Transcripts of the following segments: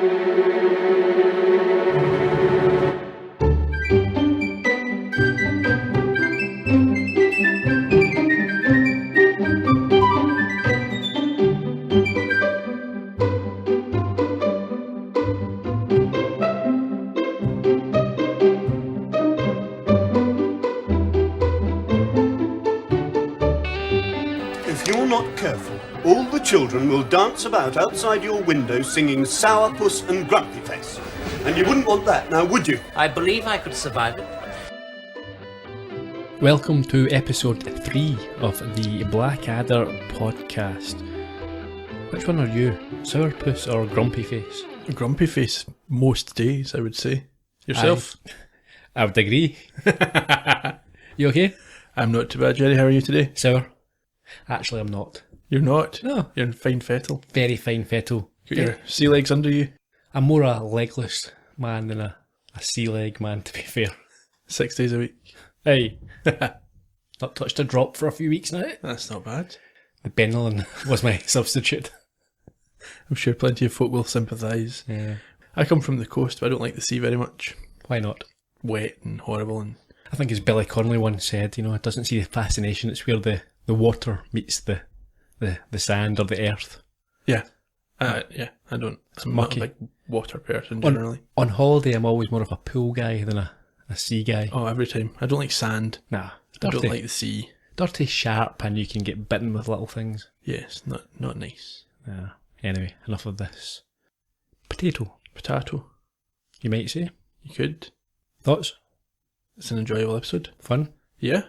If you're not careful, all the children will dance about outside your window singing Sourpuss and Grumpy Face. And you wouldn't want that, now would you? I believe I could survive it. Welcome to episode 3 of the Blackadder podcast. Which one are you? Sourpuss or Grumpy Face? Grumpy Face most days, I would say. Yourself? I would agree. You okay? I'm not too bad, Gerry. How are you today? Sour? Actually, I'm not. You're not? No. You're in fine fettle. Very fine fettle. Got your sea legs under you. I'm more a legless man than a sea leg man, to be fair. 6 days a week. Hey. Not touched a drop for a few weeks now. That's not bad. The Benelin was my substitute. I'm sure plenty of folk will sympathise. Yeah. I come from the coast, but I don't like the sea very much. Why not? Wet and horrible. And I think as Billy Connolly once said, it doesn't see the fascination, it's where the water meets the sand or the earth. Yeah. Yeah, I don't. I'm mucky. not a big water person generally. On holiday, I'm always more of a pool guy than a sea guy. Oh, every time. I don't like sand. Nah. I Dirty, don't like the sea. dirty, sharp, and you can get bitten with little things. Yes, not nice. Yeah. Anyway, enough of this. Potato, Potato. you might say. You could. Thoughts? It's an enjoyable episode. Fun? Yeah.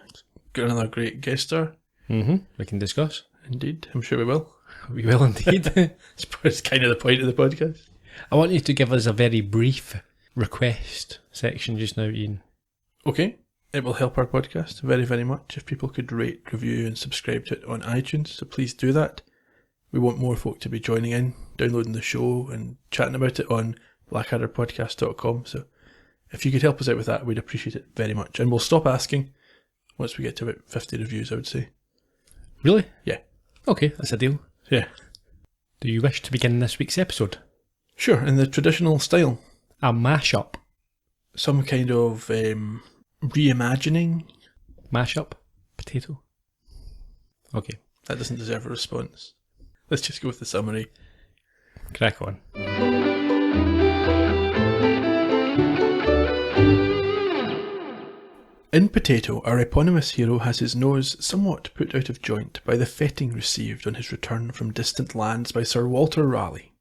Got another great guest star. Mm-hmm. We can discuss. Indeed. I'm sure we will. We will indeed. It's kind of the point of the podcast. I want you to give us a very brief request section just now, Ian. Okay. It will help our podcast very, very much if people could rate, review and subscribe to it on iTunes, so please do that. We want more folk to be joining in, downloading the show and chatting about it on blackadderpodcast.com, so if you could help us out with that, we'd appreciate it very much. And we'll stop asking once we get to about 50 reviews, I would say. Really? Yeah. Okay, that's a deal. Yeah. Do you wish to begin this week's episode? Sure, in the traditional style. A mashup. Some kind of reimagining. Mashup? Potato? Okay, That doesn't deserve a response. Let's just go with the summary. crack on. In Potato, our eponymous hero has his nose somewhat put out of joint by the fetting received on his return from distant lands by Sir Walter Raleigh.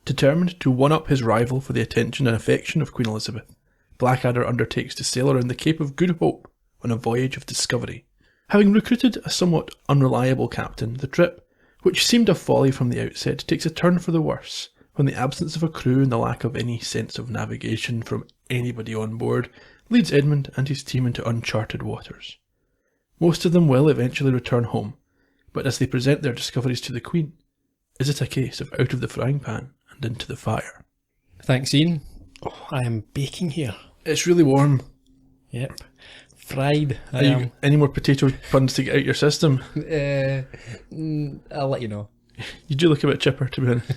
Determined to one-up his rival for the attention and affection of Queen Elizabeth, Blackadder undertakes to sail around the Cape of Good Hope on a voyage of discovery. Having recruited a somewhat unreliable captain, the trip, which seemed a folly from the outset, takes a turn for the worse when the absence of a crew and the lack of any sense of navigation from anybody on board leads Edmund and his team into uncharted waters. Most of them will eventually return home, but as they present their discoveries to the Queen, is it a case of out of the frying pan and into the fire? Thanks, Ian. Oh, I am baking here. It's really warm. Yep. Fried. Are you, any more potato puns to get out your system? I'll let you know. You do look a bit chipper, to be honest.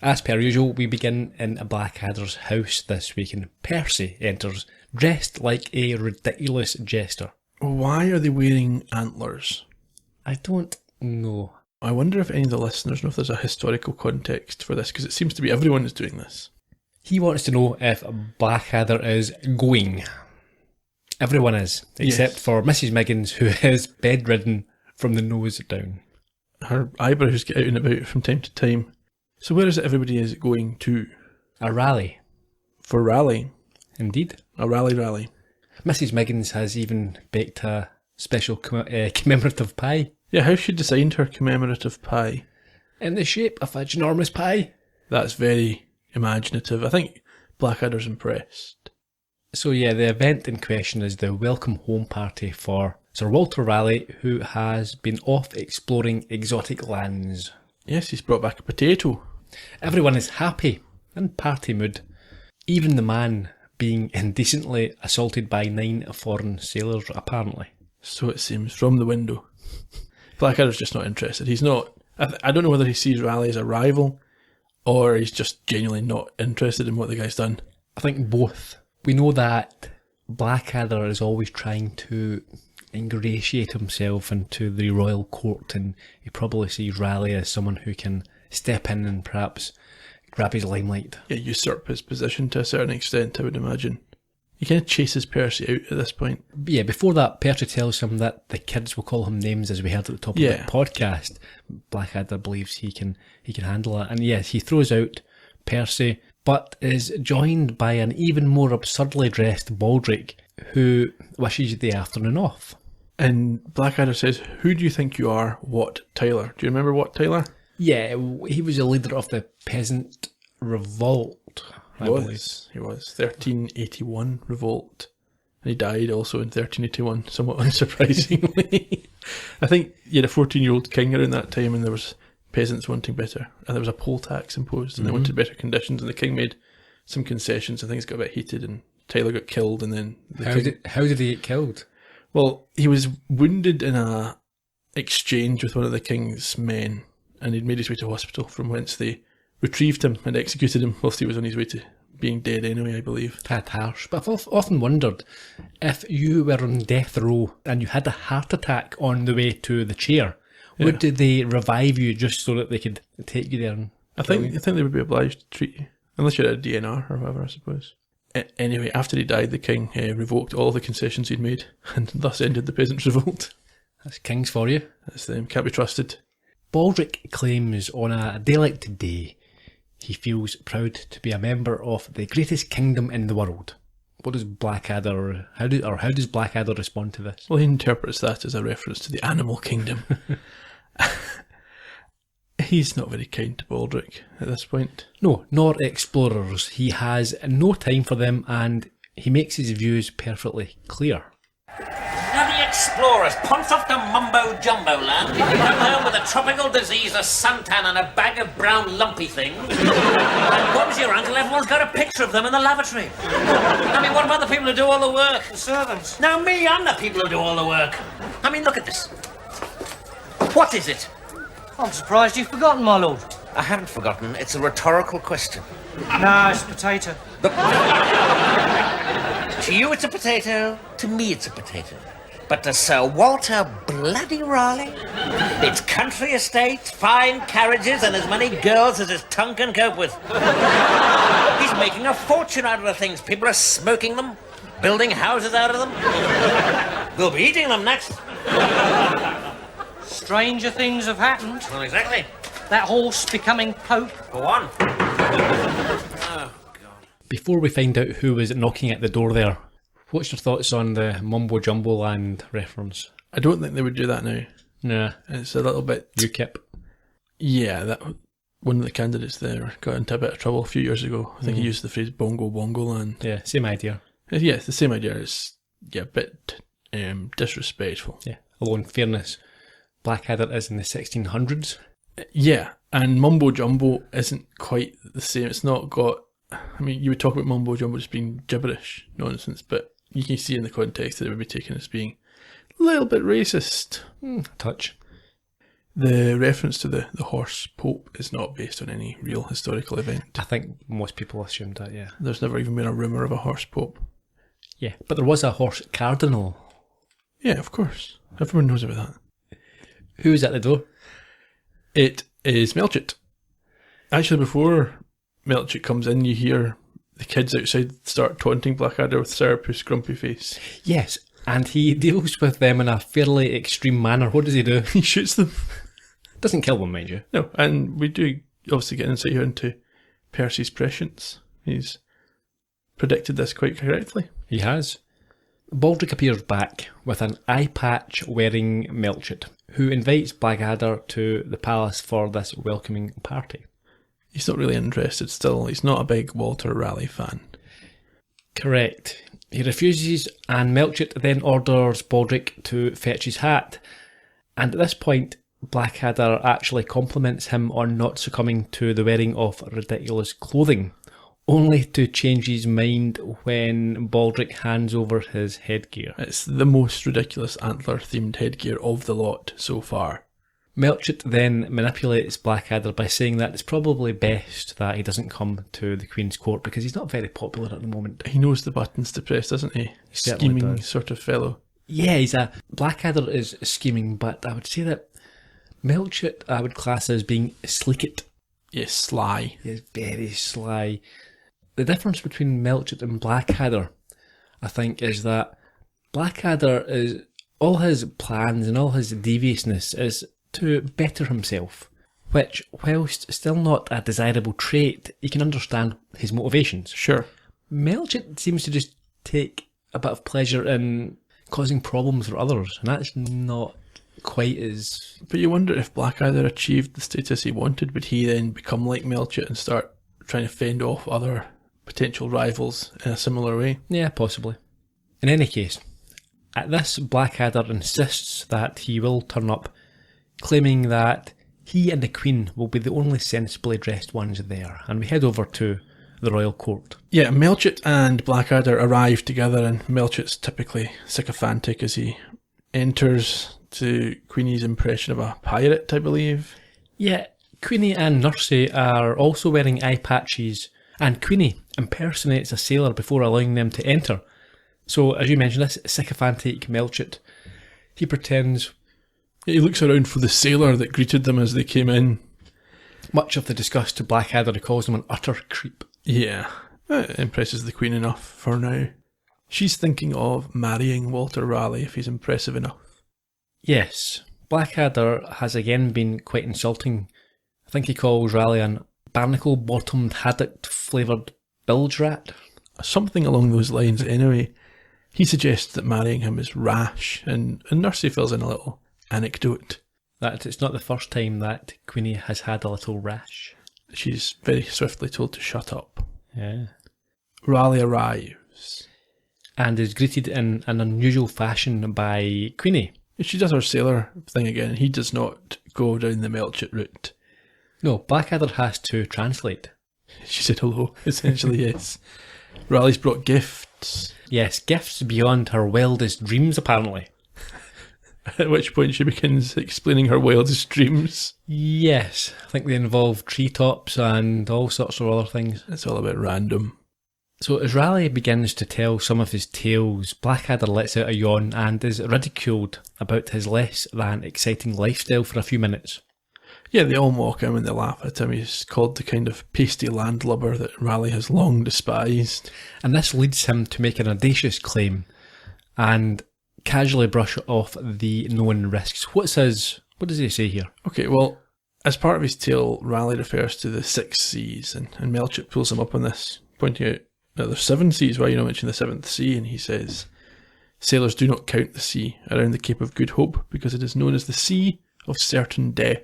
As per usual, we begin in a Blackadder's house this week, and Percy enters, dressed like a ridiculous jester. Why are they wearing antlers? I don't know. I wonder if any of the listeners know if there's a historical context for this, because it seems to be everyone is doing this. He wants to know if Blackadder is going. Everyone is, except Yes. for Mrs. Miggins, who is bedridden from the nose down. Her eyebrows get out and about from time to time. So where is it everybody is going to? A rally. For rally. Indeed. A rally. Mrs. Miggins has even baked a special commemorative pie. Yeah, how she designed her commemorative pie. In the shape of a ginormous pie. That's very imaginative. I think Blackadder's impressed. So yeah, the event in question is the welcome home party for Sir Walter Raleigh, who has been off exploring exotic lands. Yes, he's brought back a potato. Everyone is happy, in party mood. Even the man being indecently assaulted by 9 foreign sailors, apparently. So it seems, from the window. Blackadder's just not interested. He's not... I don't know whether he sees Raleigh as a rival or he's just genuinely not interested in what the guy's done. I think both. We know that Blackadder is always trying to ingratiate himself into the royal court, and he probably sees Raleigh as someone who can step in and perhaps grab his limelight. Yeah, usurp his position to a certain extent, I would imagine. He kind of chases Percy out at this point. But yeah, before that, Percy tells him that the kids will call him names, as we heard at the top of the podcast. Blackadder believes he can handle it. And yes, he throws out Percy, but is joined by an even more absurdly dressed Baldric, who wishes the afternoon off. And Blackadder says, "Who do you think you are, Wat Tyler?" Do you remember Wat Tyler? Yeah, he was a leader of the peasant revolt. He was 1381 revolt. And he died also in 1381, somewhat unsurprisingly. I think you had a 14-year-old king around that time, and there was peasants wanting better. And there was a poll tax imposed, and they wanted better conditions, and the king made some concessions, and things got a bit heated, and Tyler got killed, and then... How did he get killed? Well, he was wounded in a exchange with one of the king's men, and he'd made his way to hospital, from whence they retrieved him and executed him whilst he was on his way to being dead anyway, I believe. That's harsh. But I've often wondered, if you were on death row and you had a heart attack on the way to the chair, would they revive you just so that they could take you there? And I think they would be obliged to treat you, unless you're at a DNR or whatever, I suppose. Anyway, after he died, the king revoked all the concessions he'd made, and thus ended the peasants' revolt. That's kings for you. That's them, can't be trusted. Baldric claims on a day like today, he feels proud to be a member of the greatest kingdom in the world. What does Blackadder, how does Blackadder respond to this? Well, he interprets that as a reference to the animal kingdom. He's not very kind to Baldric at this point. No, nor explorers. He has no time for them, and he makes his views perfectly clear. Now the explorers punch off to mumbo-jumbo land, come home with a tropical disease, a suntan and a bag of brown lumpy things. And one's your uncle, everyone's got a picture of them in the lavatory. I mean, what about the people who do all the work? The servants. Now me, I'm the people who do all the work. I mean, look at this. What is it? I'm surprised you've forgotten, my lord. I haven't forgotten. It's a rhetorical question. No, it's a potato. To you it's a potato, to me it's a potato. But to Sir Walter bloody Raleigh, it's country estates, fine carriages, and as many girls as his tongue can cope with. He's making a fortune out of the things. People are smoking them, building houses out of them. We'll be eating them next. Stranger things have happened. Well, exactly. That horse becoming pope. Go on. Before we find out who was knocking at the door there, what's your thoughts on the mumbo-jumbo land reference? I don't think they would do that now. Nah. It's a little bit... UKIP. Yeah, that one of the candidates there got into a bit of trouble a few years ago. I think he used the phrase bongo land. Yeah, same idea. Yeah, it's the same idea. It's a bit disrespectful. Yeah, although in fairness, Blackadder is in the 1600s. Yeah, and mumbo jumbo isn't quite the same. It's not got... I mean, you would talk about mumbo jumbo just being gibberish nonsense, but you can see in the context that it would be taken as being a little bit racist. Touch. The reference to the horse pope is not based on any real historical event. I think most people assumed that, yeah. There's never even been a rumour of a horse pope. Yeah, but there was a horse cardinal. Yeah, of course. Everyone knows about that. Who's at the door? It is Melchett. Actually, before Melchett comes in, you hear the kids outside start taunting Blackadder with Sourpuss Grumpy Face. Yes, and he deals with them in a fairly extreme manner. What does he do? He shoots them. Doesn't kill them, mind you. No, and we do obviously get insight here into Percy's prescience. He's predicted this quite correctly. He has. Baldric appears back with an eye patch wearing Melchett, who invites Blackadder to the palace for this welcoming party. He's not really interested still. He's not a big Walter Raleigh fan. Correct. He refuses, and Melchett then orders Baldric to fetch his hat. And at this point, Blackadder actually compliments him on not succumbing to the wearing of ridiculous clothing, only to change his mind when Baldric hands over his headgear. It's the most ridiculous antler-themed headgear of the lot so far. Melchett then manipulates Blackadder by saying that it's probably best that he doesn't come to the Queen's court because he's not very popular at the moment. He knows the buttons to press, doesn't he? Certainly Scheming does. sort of fellow. Yeah, Blackadder is scheming, but I would say that Melchett I would class as being sleekit. Yes, sly. He's very sly. The difference between Melchett and Blackadder, I think, is that Blackadder is all his plans and all his deviousness is to better himself, which, whilst still not a desirable trait, you can understand his motivations. Sure. Melchett seems to just take a bit of pleasure in causing problems for others, and that's not quite as... But you wonder if Blackadder achieved the status he wanted, would he then become like Melchett and start trying to fend off other potential rivals in a similar way? Yeah, possibly. In any case, at this, Blackadder insists that he will turn up, claiming that he and the Queen will be the only sensibly dressed ones there, and we head over to the royal court. Yeah, Melchett and Blackadder arrive together, and Melchett's typically sycophantic as he enters to Queenie's impression of a pirate, I believe. Yeah, Queenie and Nursey are also wearing eye patches, and Queenie impersonates a sailor before allowing them to enter. So, as you mentioned, this sycophantic Melchett, he pretends... He looks around for the sailor that greeted them as they came in. Much of the disgust to Blackadder, he calls him an utter creep. Yeah, that impresses the Queen enough for now. She's thinking of marrying Walter Raleigh if he's impressive enough. Yes, Blackadder has again been quite insulting. I think he calls Raleigh an barnacle-bottomed, haddock-flavoured bilge rat. Something along those lines anyway. He suggests that marrying him is rash, and Nursey fills in a little anecdote. That it's not the first time that Queenie has had a little rash. She's very swiftly told to shut up. Yeah. Raleigh arrives. And is greeted in an unusual fashion by Queenie. She does her sailor thing again. He does not go down the Melchett route. No, Blackadder has to translate. She said hello, essentially, yes. Raleigh's brought gifts. Yes, gifts beyond her wildest dreams, apparently. At which point she begins explaining her wildest dreams. Yes, I think they involve treetops and all sorts of other things. It's all a bit random. So as Raleigh begins to tell some of his tales, Blackadder lets out a yawn and is ridiculed about his less than exciting lifestyle for a few minutes. Yeah, they all mock him and they laugh at him. He's called the kind of pasty landlubber that Raleigh has long despised. And this leads him to make an audacious claim and casually brush off the known risks. What does he say here? Okay, well, as part of his tale, Raleigh refers to the 6 seas, and Melchett pulls him up on this, pointing out that there's 7 seas, why you not mention the 7th sea? And he says, sailors do not count the sea around the Cape of Good Hope because it is known as the Sea of Certain Death.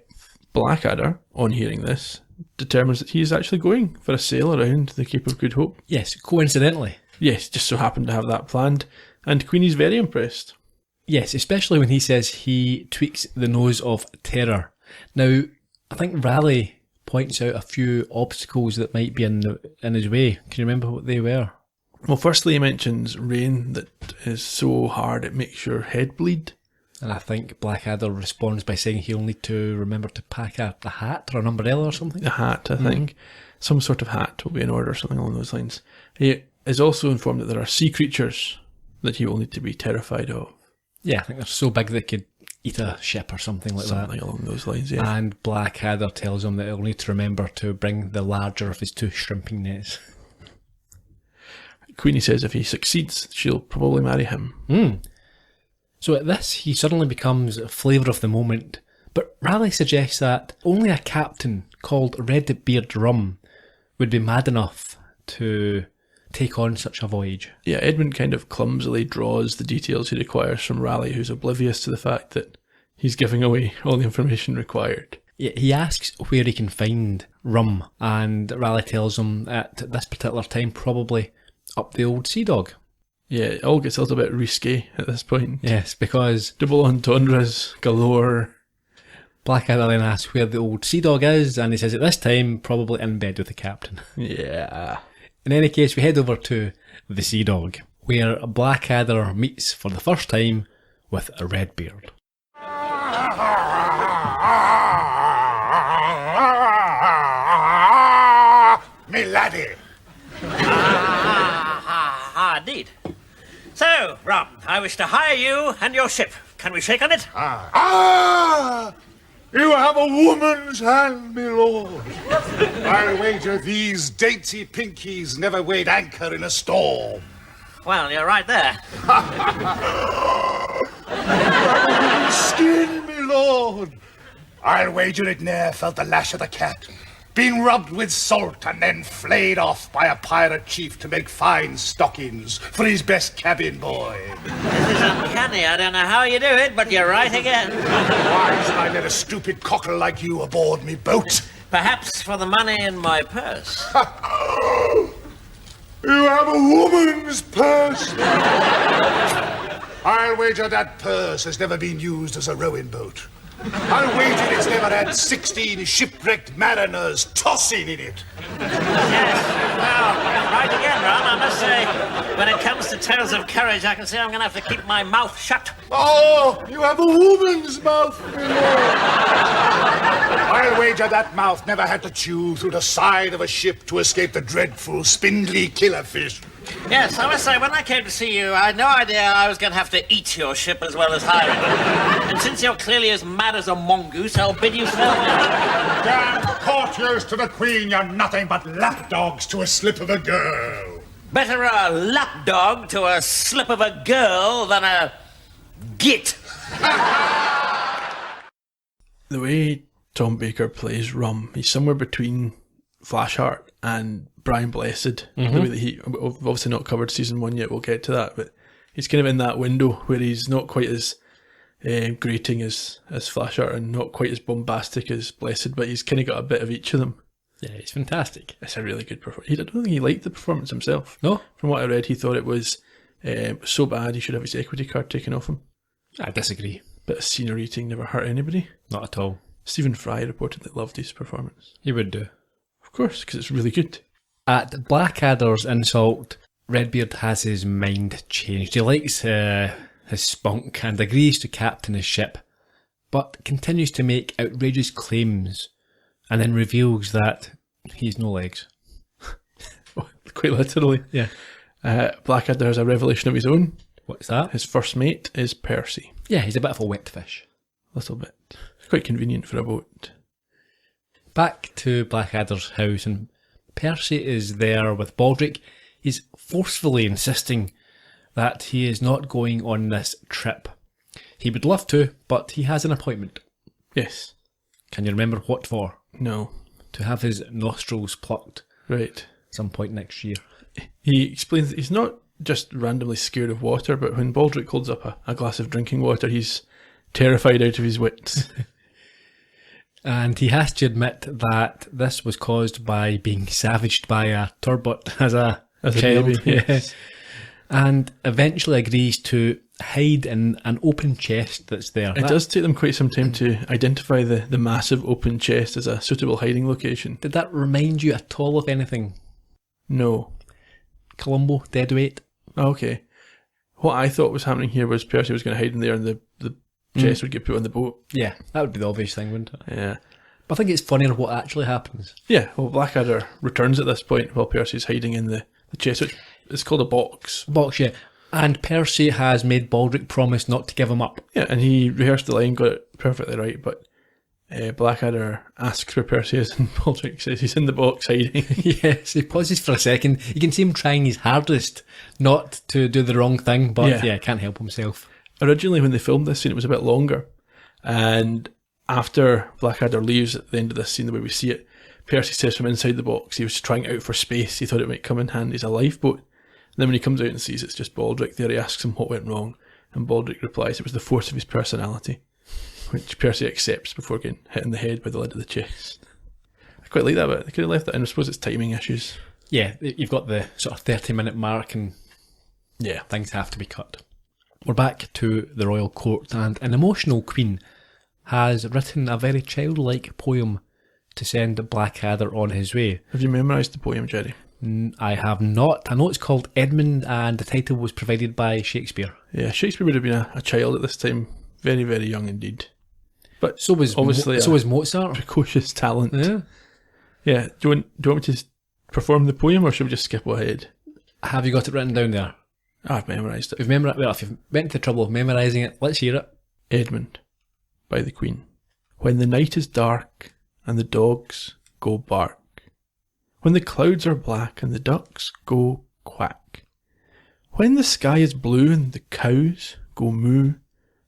Blackadder, on hearing this, determines that he is actually going for a sail around the Cape of Good Hope. Yes, coincidentally. Yes, just so happened to have that planned, and Queenie's very impressed. Yes, especially when he says he tweaks the nose of terror. Now, I think Raleigh points out a few obstacles that might be in his way. Can you remember what they were? Well, firstly he mentions rain that is so hard it makes your head bleed. And I think Blackadder responds by saying he'll need to remember to pack a hat or an umbrella or something. A hat, I think. Some sort of hat will be in order, something along those lines. He is also informed that there are sea creatures that he will need to be terrified of. Yeah, I think they're so big they could eat a ship or something like that. Something along those lines, yeah. And Blackadder tells him that he'll need to remember to bring the larger of his 2 shrimping nets. Queenie says if he succeeds, she'll probably marry him. So at this, he suddenly becomes flavour of the moment, but Raleigh suggests that only a captain called Redbeard Rum would be mad enough to take on such a voyage. Yeah, Edmund kind of clumsily draws the details he requires from Raleigh, who's oblivious to the fact that he's giving away all the information required. Yeah, he asks where he can find rum, and Raleigh tells him at this particular time probably up the old Sea Dog. Yeah, it all gets a little bit risque at this point. Yes, because Double entendres galore. Blackadder then asks where the old Sea Dog is, and he says at this time probably in bed with the captain. Yeah. In any case, we head over to the Sea Dog, where Blackadder meets for the first time with a Redbeard. me laddie. Indeed. So, Rom, I wish to hire you and your ship. Can we shake on it? You have a woman's hand, my lord. I'll wager these dainty pinkies never weighed anchor in a storm. Well, you're right there. Skin, my lord. I'll wager it ne'er felt the lash of the cat. Been rubbed with salt and then flayed off by a pirate chief to make fine stockings for his best cabin boy. This is uncanny. I don't know how you do it, but you're right again. Why should I let a stupid cockle like you aboard me boat? Perhaps for the money in my purse. You have a woman's purse. I'll wager that purse has never been used as a rowing boat. I'll wager it's never had 16 shipwrecked mariners tossing in it. Yes, well, right again, Ron. I must say, when it comes to tales of courage, I can say I'm going to have to keep my mouth shut. Oh, you have a woman's mouth, my lord. I'll wager that mouth never had to chew through the side of a ship to escape the dreadful spindly killerfish. Yes, I must say, when I came to see you, I had no idea I was going to have to eat your ship as well as hire it. And since you're clearly as mad as a mongoose, I'll bid you farewell. Damn courtiers to the queen, you're nothing but lapdogs to a slip of a girl. Better a lapdog to a slip of a girl than a git. The way Tom Baker plays Rum, he's somewhere between Flashheart and Brian Blessed. The way that we've obviously not covered season 1 yet, we'll get to that, but he's kind of in that window where he's not quite as grating as Flashheart and not quite as bombastic as Blessed, but he's kind of got a bit of each of them. Yeah, he's fantastic. It's a really good performance. I don't think he liked the performance himself. No? From what I read, he thought it was so bad he should have his equity card taken off him. I disagree. Bit of scenery eating never hurt anybody. Not at all. Stephen Fry reportedly loved his performance. He would do. Of course, because it's really good. At Blackadder's insult, Redbeard has his mind changed. He likes his spunk and agrees to captain his ship, but continues to make outrageous claims and then reveals that he's no legs. Quite literally. Yeah. Blackadder has a revelation of his own. What's that? His first mate is Percy. Yeah, he's a bit of a wet fish. A little bit. It's quite convenient for a boat. Back to Blackadder's house, and Percy is there with Baldric. He's forcefully insisting that he is not going on this trip. He would love to, but he has an appointment. Yes. Can you remember what for? No. To have his nostrils plucked. Right. Some point next year. He explains that he's not just randomly scared of water, but when Baldric holds up a glass of drinking water, he's terrified out of his wits. And he has to admit that this was caused by being savaged by a turbot as a child. Baby, yes. And eventually agrees to hide in an open chest that's there. It does take them quite some time to identify the massive open chest as a suitable hiding location. Did that remind you at all of anything? No. Columbo, Deadweight? Okay. What I thought was happening here was Percy was going to hide in there and the chest would get put on the boat. Yeah, that would be the obvious thing, wouldn't it? Yeah. But I think it's funnier what actually happens. Yeah, well, Blackadder returns at this point while Percy's hiding in the chest, which is called a box. Box, yeah. And Percy has made Baldric promise not to give him up. Yeah, and he rehearsed the line, got it perfectly right, but Blackadder asks where Percy is, and Baldric says he's in the box hiding. Yes, he pauses for a second. You can see him trying his hardest not to do the wrong thing, but yeah, can't help himself. Originally, when they filmed this scene, it was a bit longer, and after Blackadder leaves at the end of this scene, the way we see it, Percy says from inside the box he was trying out for space. He thought it might come in handy as a lifeboat. And then when he comes out and sees it's just Baldric there, he asks him what went wrong, and Baldric replies it was the force of his personality, which Percy accepts before getting hit in the head by the lid of the chest. I quite like that bit. They could have left that in. I suppose it's timing issues. Yeah, you've got the sort of 30-minute mark, and yeah, things have to be cut. We're back to the royal court, and an emotional queen has written a very childlike poem to send Blackadder on his way. Have you memorised the poem, Gerry? I have not. I know it's called Edmund, and the title was provided by Shakespeare. Yeah, Shakespeare would have been a child at this time, very, very young indeed. But so was obviously so was Mozart. Precocious talent. Yeah. Yeah. Do you want me to perform the poem, or should we just skip ahead? Have you got it written down there? I've memorised it. Well, if you've went to the trouble of memorising it, let's hear it. Edmund, by the Queen. When the night is dark and the dogs go bark, when the clouds are black and the ducks go quack, when the sky is blue and the cows go moo,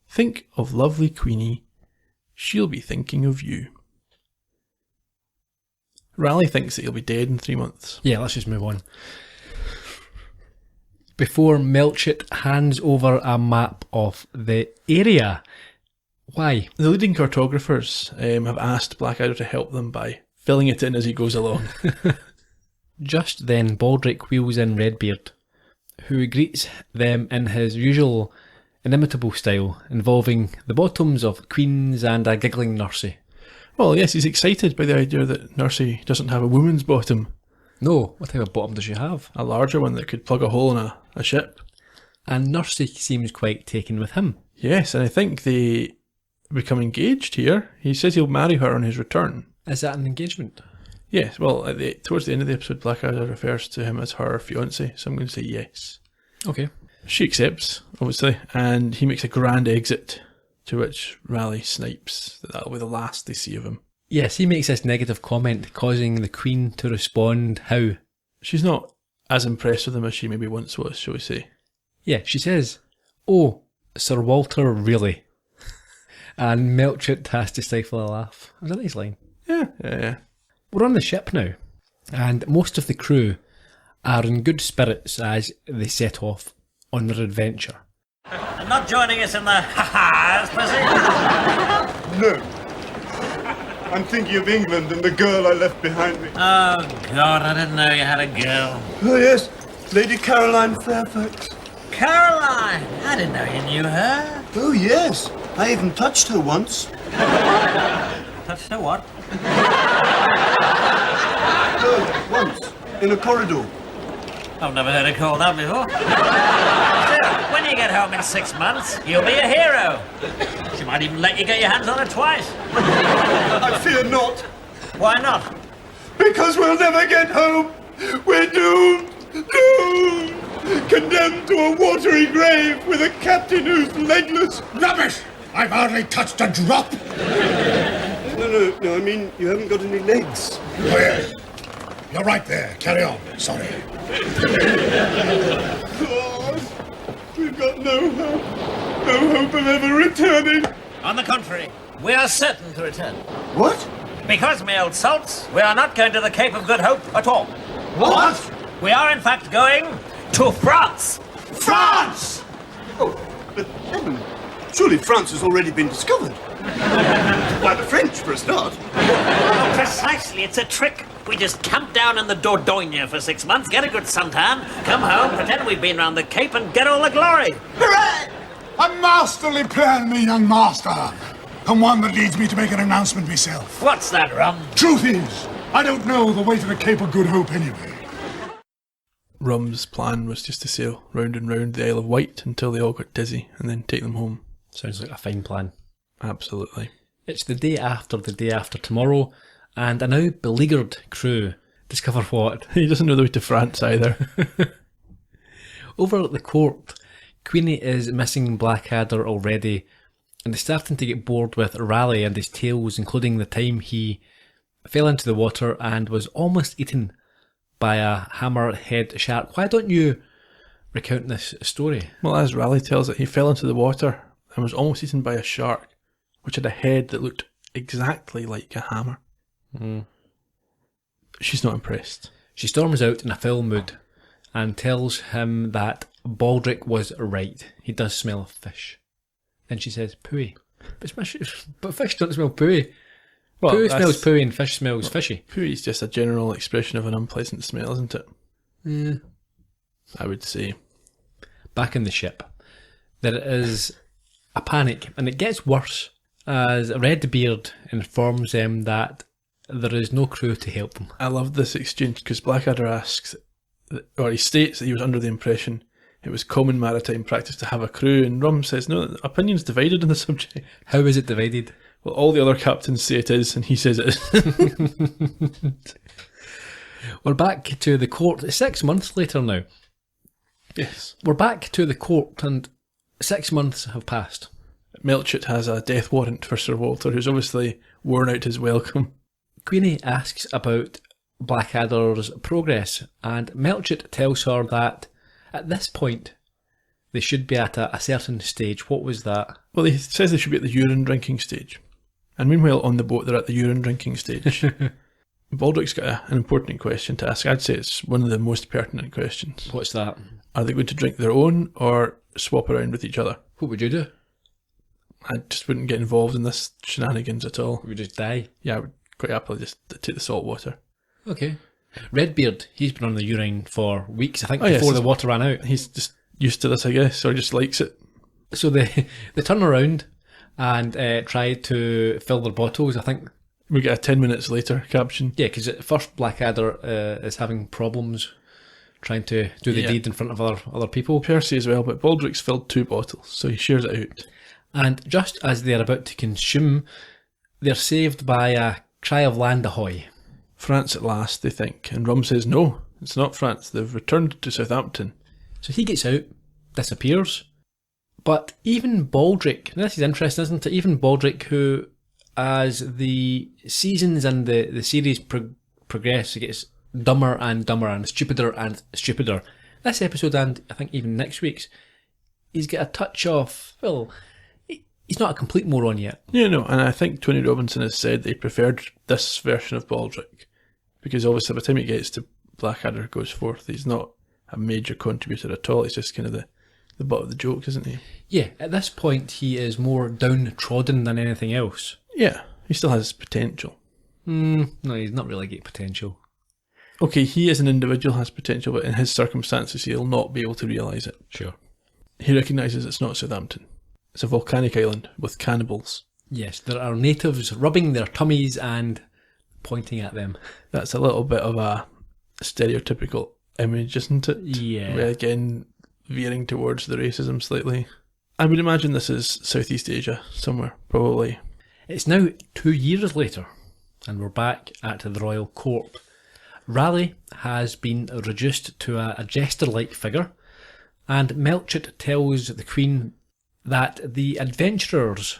think of lovely Queenie, she'll be thinking of you. Raleigh thinks that he'll be dead in 3 months. Yeah, let's just move on. Before Melchett hands over a map of the area. Why? The leading cartographers have asked Blackadder to help them by filling it in as he goes along. Just then Baldric wheels in Redbeard, who greets them in his usual inimitable style, involving the bottoms of queens and a giggling Nursey. Well, yes, he's excited by the idea that Nursey doesn't have a woman's bottom. No, what type of bottom does she have? A larger one that could plug a hole in a ship. And Nursey seems quite taken with him. Yes, and I think they become engaged here. He says he'll marry her on his return. Is that an engagement? Yes, well, towards the end of the episode, Blackadder refers to him as her fiancé, so I'm going to say yes. Okay. She accepts, obviously, and he makes a grand exit, to which Raleigh snipes that that'll be the last they see of him. Yes, he makes this negative comment, causing the Queen to respond how? She's not as impressed with him as she maybe once was, shall we say. Yeah, she says, "Oh, Sir Walter, really?" And Melchett has to stifle a laugh. It was a nice line. Yeah. We're on the ship now, and most of the crew are in good spirits as they set off on their adventure. And not joining us in the ha-has, pussy? No. I'm thinking of England and the girl I left behind me. Oh, God, I didn't know you had a girl. Oh, yes. Lady Caroline Fairfax. Caroline! I didn't know you knew her. Oh, yes. I even touched her once. Touched her what? Oh, once. In a corridor. I've never heard her called that before. Still, when you get home in 6 months, you'll be a hero. She might even let you get your hands on her twice. I fear not. Why not? Because we'll never get home. We're doomed. Doomed. Condemned to a watery grave with a captain who's legless. Rubbish! I've hardly touched a drop. No, I mean, you haven't got any legs. Oh, yes. You're right there. Carry on. Sorry. God, we've got no hope. No hope of ever returning. On the contrary, we are certain to return. What? Because, my old salts, we are not going to the Cape of Good Hope at all. What? We are, in fact, going to France. France! Oh, but Edmund, surely France has already been discovered. By the French, for a start. Oh, precisely, it's a trick. We just camp down in the Dordogne for 6 months, get a good suntan, come home, pretend we've been round the Cape and get all the glory. Hooray! A masterly plan, me young master. And one that leads me to make an announcement myself. What's that, Rum? Truth is, I don't know the way to the Cape of Good Hope anyway. Rum's plan was just to sail round and round the Isle of Wight until they all got dizzy and then take them home. Sounds like a fine plan. Absolutely. It's the day after tomorrow, and a now beleaguered crew discover what? He doesn't know the way to France either. Over at the court, Queenie is missing Blackadder already, and is starting to get bored with Raleigh and his tales, including the time he fell into the water and was almost eaten by a hammerhead shark. Why don't you recount this story? Well, as Raleigh tells it, he fell into the water and was almost eaten by a shark, which had a head that looked exactly like a hammer. She's not impressed. She storms out in a full mood and tells him that Baldric was right. He does smell of fish. Then she says, "Pooey." But fish don't smell pooey. Well, Poo smells pooey and fish smells fishy. Pooey is just a general expression of an unpleasant smell, isn't it? Yeah. I would say. Back in the ship, there is a panic, and it gets worse as Redbeard informs them that there is no crew to help them. I love this exchange because Blackadder asks, or he states that he was under the impression it was common maritime practice to have a crew, and Rum says, no, opinions divided on the subject. How is it divided? Well, all the other captains say it is, and he says it is. We're back to the court 6 months later now. Yes. We're back to the court and 6 months have passed. Melchett has a death warrant for Sir Walter, who's obviously worn out his welcome. Queenie asks about Blackadder's progress, and Melchett tells her that at this point they should be at a certain stage. What was that? Well, he says they should be at the urine drinking stage. And meanwhile, on the boat, they're at the urine drinking stage. Baldric's got an important question to ask. I'd say it's one of the most pertinent questions. What's that? Are they going to drink their own or swap around with each other? What would you do? I just wouldn't get involved in this shenanigans at all. We would just die. Yeah, I would quite happily just take the salt water. Okay. Redbeard, he's been on the urine for weeks, I think, yes, before the water ran out. He's just used to this, I guess, or just likes it. So they turn around and try to fill their bottles, I think. We get a 10 minutes later caption. Yeah, because at first Blackadder is having problems trying to do the deed in front of other people. Percy as well, but Baldric's filled 2 bottles, so he shares it out. And just as they're about to consume, they're saved by a cry of land ahoy. France at last, they think, and Rum says no, it's not France, they've returned to Southampton. So he gets out, disappears. But even Baldric, and this is interesting, isn't it? Even Baldric, who, as the seasons and the series progress, it gets dumber and dumber and stupider. This episode, and I think even next week's, he's got a touch of, well, he's not a complete moron yet. Yeah, no, and I think Tony Robinson has said they preferred this version of Baldric, because obviously by the time he gets to Blackadder goes forth, he's not a major contributor at all, he's just kind of the butt of the joke, isn't he? Yeah, at this point he is more downtrodden than anything else. Yeah, he still has potential. No, he's not really got potential. Okay, he as an individual has potential, but in his circumstances he'll not be able to realise it. Sure. He recognises it's not Southampton. It's a volcanic island with cannibals. Yes, there are natives rubbing their tummies and pointing at them. That's a little bit of a stereotypical image, isn't it? Yeah. We're again veering towards the racism slightly. I would imagine this is Southeast Asia somewhere, probably. It's now 2 years later, and we're back at the royal court. Raleigh has been reduced to a jester-like figure, and Melchett tells the Queen that the adventurers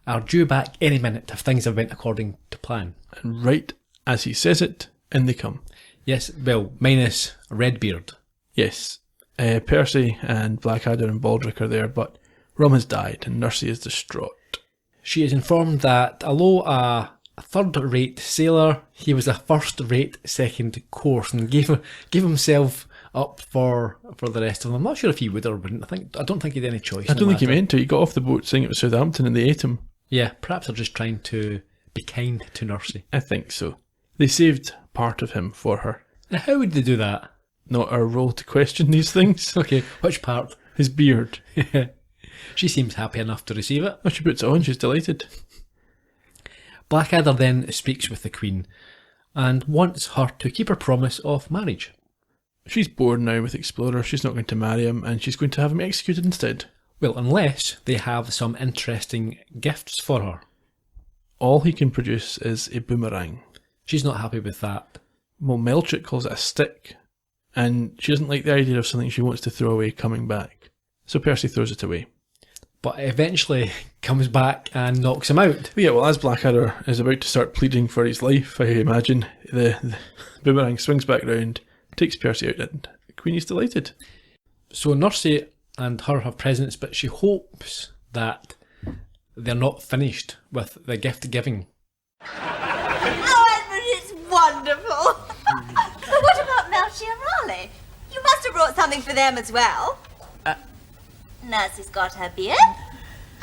are due back any minute if things have went according to plan. And right as he says it, in they come. Yes, well, minus Redbeard. Yes, Percy and Blackadder and Baldric are there, but Rum has died and Nursey is distraught. She is informed that although a third-rate sailor, he was a first-rate second course and gave himself up for the rest of them. I'm not sure if he would or wouldn't. I don't think he had any choice. I don't think he meant to. He got off the boat saying it was Southampton and they ate him. Yeah, perhaps they're just trying to be kind to Nursey. I think so. They saved part of him for her. Now, how would they do that? Not our role to question these things. Okay, which part? His beard. She seems happy enough to receive it. Oh, she puts it on, she's delighted. Blackadder then speaks with the Queen and wants her to keep her promise of marriage. She's bored now with Explorer, she's not going to marry him and she's going to have him executed instead. Well, unless they have some interesting gifts for her. All he can produce is a boomerang. She's not happy with that. Well, Melchett calls it a stick, and she doesn't like the idea of something she wants to throw away coming back. So Percy throws it away. But eventually comes back and knocks him out. Yeah, well, as Blackadder is about to start pleading for his life, I imagine, the boomerang swings back round, takes Percy out, and the Queen is delighted. So Nursey and her have presents, but she hopes that they're not finished with the gift giving. Oh, Edward, it's wonderful. But what about Melchi and Raleigh? You must have brought something for them as well. Nursey's got her beer.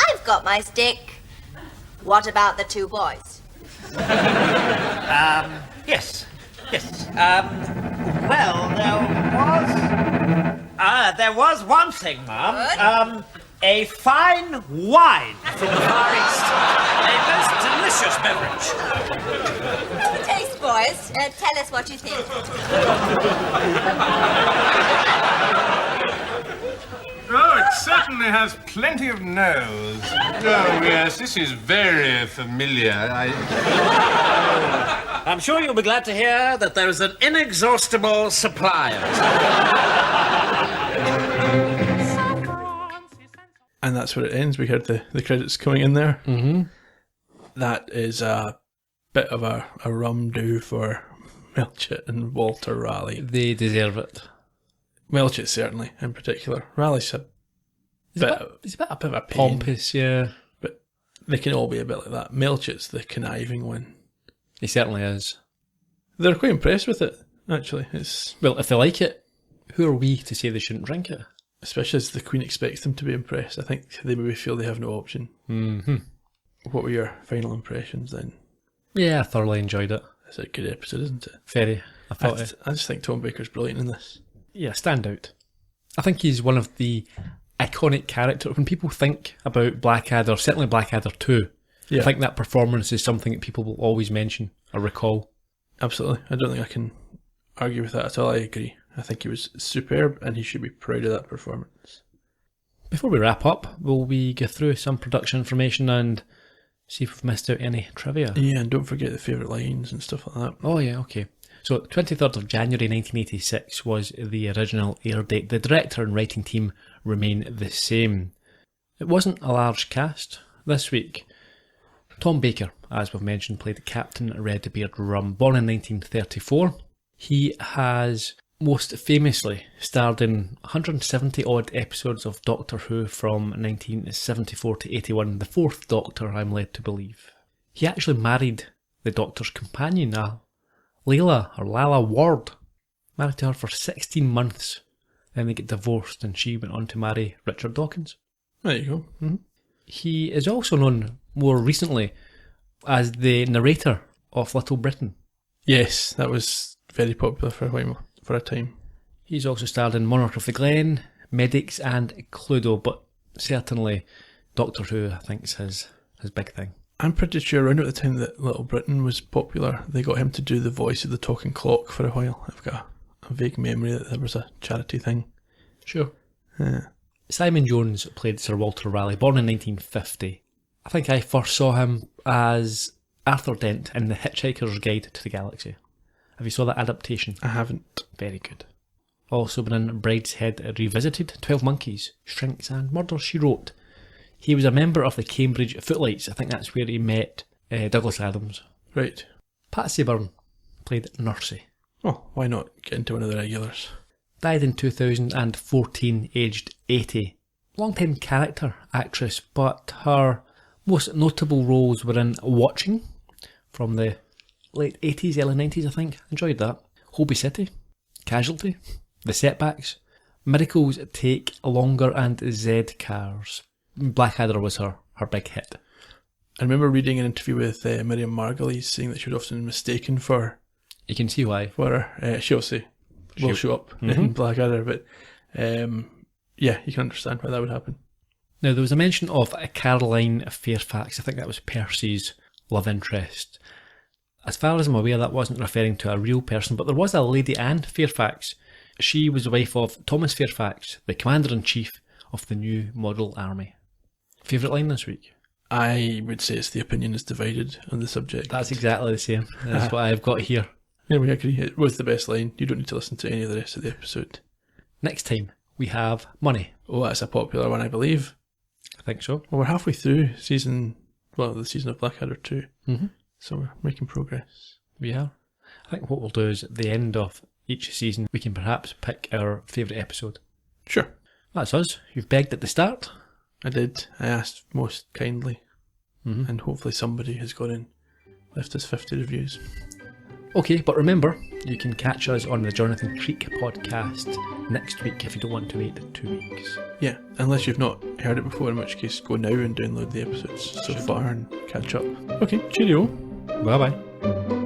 I've got my stick. What about the 2 boys? Yes. Well, there was one thing, Mum. A fine wine from the Far East. A most delicious beverage. Taste, boys. Tell us what you think. Oh, it certainly has plenty of nose. Oh, yes, this is very familiar. I'm sure you'll be glad to hear that there is an inexhaustible supply of it. And that's where it ends. We heard the credits coming in there. Mm-hmm. That is a bit of a rum do for Melchett and Walter Raleigh. They deserve it. Melchett certainly, in particular. Raleigh's He's a bit of a pain, pompous, yeah. but they can all be a bit like that. Melchett's the conniving one. He certainly is. They're quite impressed with it, actually. Well, if they like it, who are we to say they shouldn't drink it? Especially as the Queen expects them to be impressed. I think they maybe feel they have no option. Mm-hmm. What were your final impressions then? Yeah, I thoroughly enjoyed it. It's a good episode, isn't it? Very. I just think Tom Baker's brilliant in this. Yeah, stand out. I think he's one of the iconic characters. When people think about Blackadder, certainly Blackadder II, I think that performance is something that people will always mention or recall. Absolutely. I don't think I can argue with that at all. I agree. I think he was superb and he should be proud of that performance. Before we wrap up, will we go through some production information and see if we've missed out any trivia? Yeah, and don't forget the favourite lines and stuff like that. Oh yeah, okay. So 23rd of January 1986 was the original air date. The director and writing team remain the same. It wasn't a large cast this week. Tom Baker, as we've mentioned, played Captain Redbeard Rum, born in 1934. He has most famously starred in 170 odd episodes of Doctor Who from 1974 to 81, the fourth Doctor, I'm led to believe. He actually married the Doctor's companion, Lala Ward. Married to her for 16 months. Then they get divorced and she went on to marry Richard Dawkins. There you go. Mm-hmm. He is also known more recently as the narrator of Little Britain. Yes, that was very popular for a while, for a time. He's also starred in Monarch of the Glen, Medics and Cluedo, but certainly Doctor Who, I think, is his big thing. I'm pretty sure around at the time that Little Britain was popular, they got him to do the voice of the talking clock for a while. I've got a vague memory that there was a charity thing. Sure. Yeah. Simon Jones played Sir Walter Raleigh, born in 1950. I think I first saw him as Arthur Dent in The Hitchhiker's Guide to the Galaxy. Have you saw that adaptation? I haven't. Very good. Also been in Brideshead Revisited, 12 Monkeys, Shrinks and Murder, She Wrote. He was a member of the Cambridge Footlights. I think that's where he met Douglas Adams. Right. Patsy Byrne played Nursey. Oh, why not get into one of the regulars? Died in 2014, aged 80. Long-time character actress, but her most notable roles were in Watching, from the late 80s, early 90s, I think. Enjoyed that. Holby City, Casualty, The Setbacks, Miracles Take Longer and Z Cars. Blackadder was her big hit. I remember reading an interview with Miriam Margolyes saying that she was often mistaken for... You can see why. For her. She obviously will show up in Blackadder, but yeah, you can understand why that would happen. Now, there was a mention of Caroline Fairfax. I think that was Percy's love interest. As far as I'm aware, that wasn't referring to a real person, but there was a Lady Anne Fairfax. She was the wife of Thomas Fairfax, the Commander-in-Chief of the New Model Army. Favourite line this week? I would say it's the opinion is divided on the subject. That's exactly the same. That's what I've got here. Yeah, we agree. It was the best line. You don't need to listen to any of the rest of the episode. Next time, we have Money. Oh, that's a popular one, I believe. I think so. Well, we're halfway through the season of Blackadder II. Mm-hmm. So we're making progress. We are. I think what we'll do is at the end of each season, we can perhaps pick our favourite episode. Sure. That's us. You've begged at the start. I did. I asked most kindly. Mm-hmm. And hopefully somebody has gone and left us 50 reviews. Okay, but remember, you can catch us on the Jonathan Creek podcast next week if you don't want to wait 2 weeks. Yeah, unless you've not heard it before, in which case go now and download the episodes so far and catch up. Okay, cheerio. Bye-bye.